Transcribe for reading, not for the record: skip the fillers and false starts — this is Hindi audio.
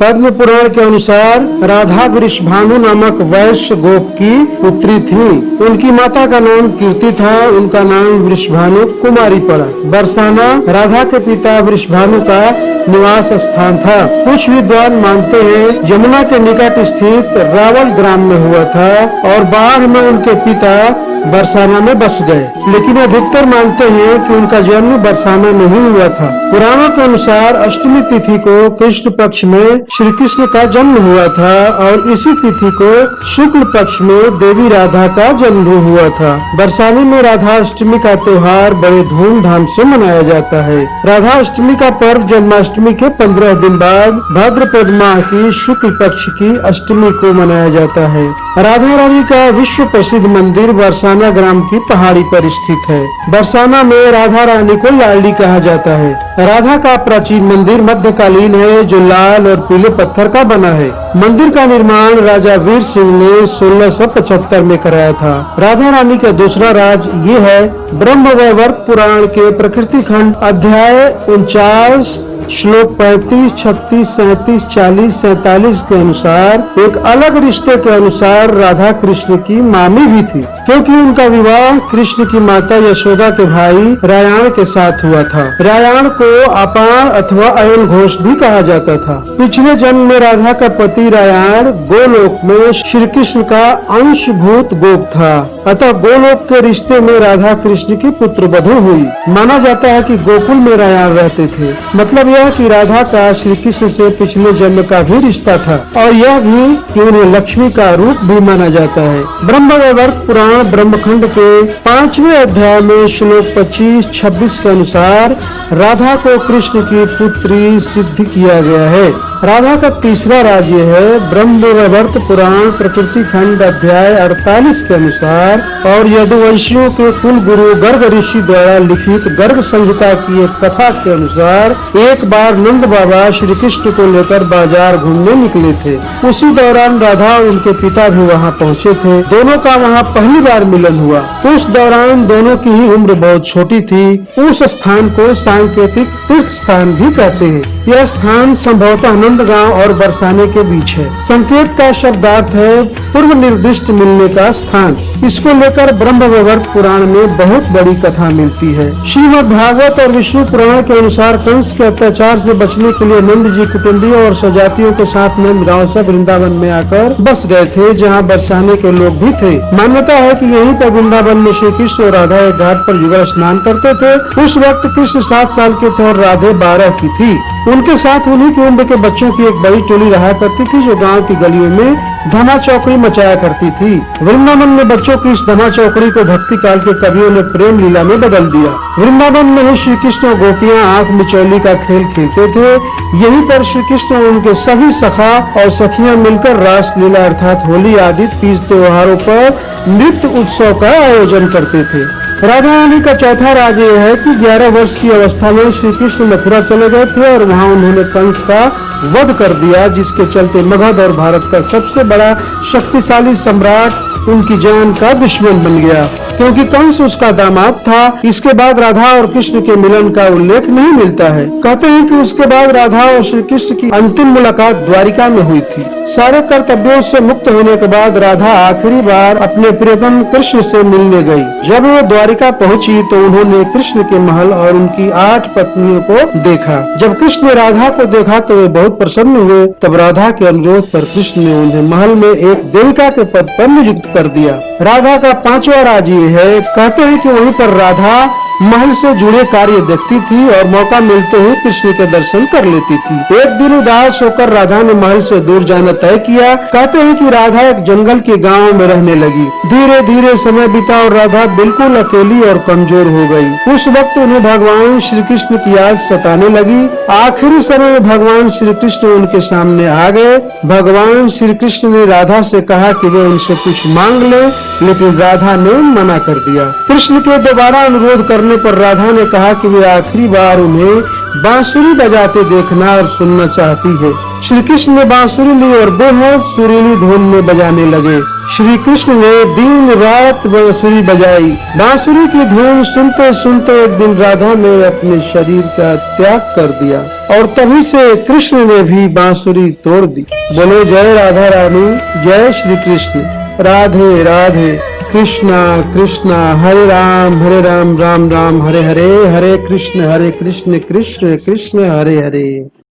पद्म पुराण के अनुसार राधा वृषभानु नामक वैश्य गोप की पुत्री थी। उनकी माता का नाम कीर्ति था, उनका नाम वृषभानु कुमारी पड़ा। बरसाना राधा के पिता वृषभानु का निवास स्थान था। कुछ विद्वान मानते हैं यमुना के निकट स्थित रावल ग्राम में हुआ था और बाढ़ में उनके पिता बरसाना में बस गए, लेकिन अधिकतर मानते हैं कि उनका जन्म बरसाना में ही हुआ था। पुराणों के अनुसार अष्टमी तिथि को कृष्ण पक्ष में श्री कृष्ण का जन्म हुआ था और इसी तिथि को शुक्ल पक्ष में देवी राधा का जन्म हुआ था। बरसाने में राधा अष्टमी का त्योहार बड़े धूमधाम से मनाया जाता है। राधा अष्टमी का पर्व जन्माष्टमी के 15 दिन बाद भाद्रपद माह की शुक्ल पक्ष की अष्टमी को मनाया जाता है। राधा रानी का विश्व प्रसिद्ध मंदिर बरसाना ग्राम की पहाड़ी पर स्थित है। बरसाना में राधा रानी को लाडली कहा जाता है। राधा का प्राचीन मंदिर मध्यकालीन है जो लाल और पीले पत्थर का बना है। मंदिर का निर्माण राजा वीर सिंह ने 1675 में कराया था। राधा रानी का दूसरा राज ये है। ब्रह्म वैवर्त पुराण के प्रकृति खंड अध्याय 49 श्लोक 35, 36, 37, 40, 47 के अनुसार एक अलग रिश्ते के अनुसार राधा कृष्ण की मामी भी थी, क्योंकि उनका विवाह कृष्ण की माता यशोदा के भाई रायाण के साथ हुआ था। रायाण को अपान अथवा अयन घोष भी कहा जाता था। पिछले जन्म में राधा का पति रायाण गोलोक में श्री कृष्ण का अंशभूत गोप था, अतः गोलोक के रिश्ते में राधा कृष्ण की पुत्र वधू हुई। माना जाता है कि गोकुल में रायाण रहते थे। मतलब यह कि राधा का श्री कृष्ण से पिछले जन्म का भी रिश्ता था और यह भी कि उन्हें लक्ष्मी का रूप भी माना जाता है। ब्रह्म वैवर्त पुराण ब्रह्मखंड के 5वें अध्याय में श्लोक 25-26 के अनुसार राधा को कृष्ण की पुत्री सिद्ध किया गया है। राधा का तीसरा राज्य है। ब्रह्म वैवर्त पुराण प्रकृति खंड अध्याय 48 के अनुसार और यदुवंशियों के कुल गुरु गर्ग ऋषि द्वारा लिखित गर्ग संहिता की एक कथा के अनुसार एक बार नंद बाबा श्री कृष्ण को लेकर बाजार घूमने निकले थे। उसी दौरान राधा और उनके पिता भी वहां पहुंचे थे। दोनों का वहां पहली बार मिलन हुआ। उस दौरान दोनों की ही उम्र बहुत छोटी थी। उस स्थान को सांकेतिक तीर्थ स्थान भी कहते हैं। यह स्थान संभवतः गांव और बरसाने के बीच है। संकेत का शब्दार्थ है पूर्व निर्दिष्ट मिलने का स्थान। इसको लेकर ब्रह्म वैवर्त पुराण में बहुत बड़ी कथा मिलती है। श्रीमद् भागवत और विष्णु पुराण के अनुसार कंस के अत्याचार से बचने के लिए नंद जी कुटुंबियों और सजातियों के साथ नंद गांव से वृंदावन में आकर बस गए थे, जहां बरसाने के लोग भी थे। मान्यता है कि यहीं पर वृंदावन में श्री कृष्ण और राधा एक घाट पर युगल स्नान करते थे। उस वक्त कृष्ण 7 साल के थे और राधे 12 की थी। उनके साथ उन्हीं की उम्र के बच्चों की एक बड़ी टोली रहा करती थी जो गांव की गलियों में धमा चौकड़ी मचाया करती थी। वृंदावन में बच्चों की इस धमा चौकड़ी को भक्ति काल के कवियों ने प्रेम लीला में बदल दिया। वृंदावन में ही श्री कृष्ण और गोपियां आंख मिचौली का खेल खेलते थे। यहीं पर श्री कृष्ण और उनके सभी सखा और सखियां मिलकर रास लीला अर्थात होली आदि तीज त्योहारों पर नृत्य उत्सव का आयोजन करते थे। राधा रानी का चौथा राज यह है कि 11 वर्ष की अवस्था में श्री कृष्ण मथुरा चले गए थे और वहां उन्होंने कंस का वध कर दिया, जिसके चलते मगध और भारत का सबसे बड़ा शक्तिशाली सम्राट उनकी जान का दुश्मन बन गया, क्योंकि कंस उसका दामाद था। इसके बाद राधा और कृष्ण के मिलन का उल्लेख नहीं मिलता है। कहते हैं कि उसके बाद राधा और श्री कृष्ण की अंतिम मुलाकात द्वारिका में हुई थी। सारे कर्तव्यों से मुक्त होने के बाद राधा आखिरी बार अपने प्रियतम कृष्ण से मिलने गई। जब वो द्वारिका पहुंची तो उन्होंने कृष्ण के महल और उनकी 8 पत्नियों को देखा। जब कृष्ण ने राधा को देखा तो वे बहुत प्रसन्न हुए। तब राधा के अनुरोध पर कृष्ण ने उन्हें महल में एक देविका के पद पर नियुक्त कर दिया। राधा का 5वां राज ये है। कहते हैं कि वहीं पर राधा महल से जुड़े कार्य देखती थी और मौका मिलते ही कृष्ण के दर्शन कर लेती थी। एक दिन उदास होकर राधा ने महल से दूर जाना तय किया। कहते हैं कि राधा एक जंगल के गांव में रहने लगी। धीरे धीरे समय बीता और राधा बिल्कुल अकेली और कमजोर हो गई। उस वक्त उन्हें भगवान श्री कृष्ण की याद सताने लगी। आखिरी समय में भगवान श्री कृष्ण उनके सामने आ गए। भगवान श्री कृष्ण ने राधा से कहा कि वे उनसे कुछ मांग ले, लेकिन राधा ने मना कर दिया। कृष्ण के दोबारा अनुरोध करने पर राधा ने कहा कि वे आखिरी बार उन्हें बांसुरी बजाते देखना और सुनना चाहती है। श्री कृष्ण ने बांसुरी ली और बेहद सुरीली धुन में बजाने लगे। श्री कृष्ण ने दिन रात बांसुरी बजाई। बांसुरी की धुन सुनते सुनते एक दिन राधा ने अपने शरीर का त्याग कर दिया। और तभी से कृष्ण ने भी बांसुरी तोड़ दी। बोलो जय राधा रानी, जय श्री कृष्ण। राधे राधे। कृष्णा कृष्णा हरे राम राम राम हरे हरे, हरे कृष्ण कृष्ण कृष्ण हरे हरे।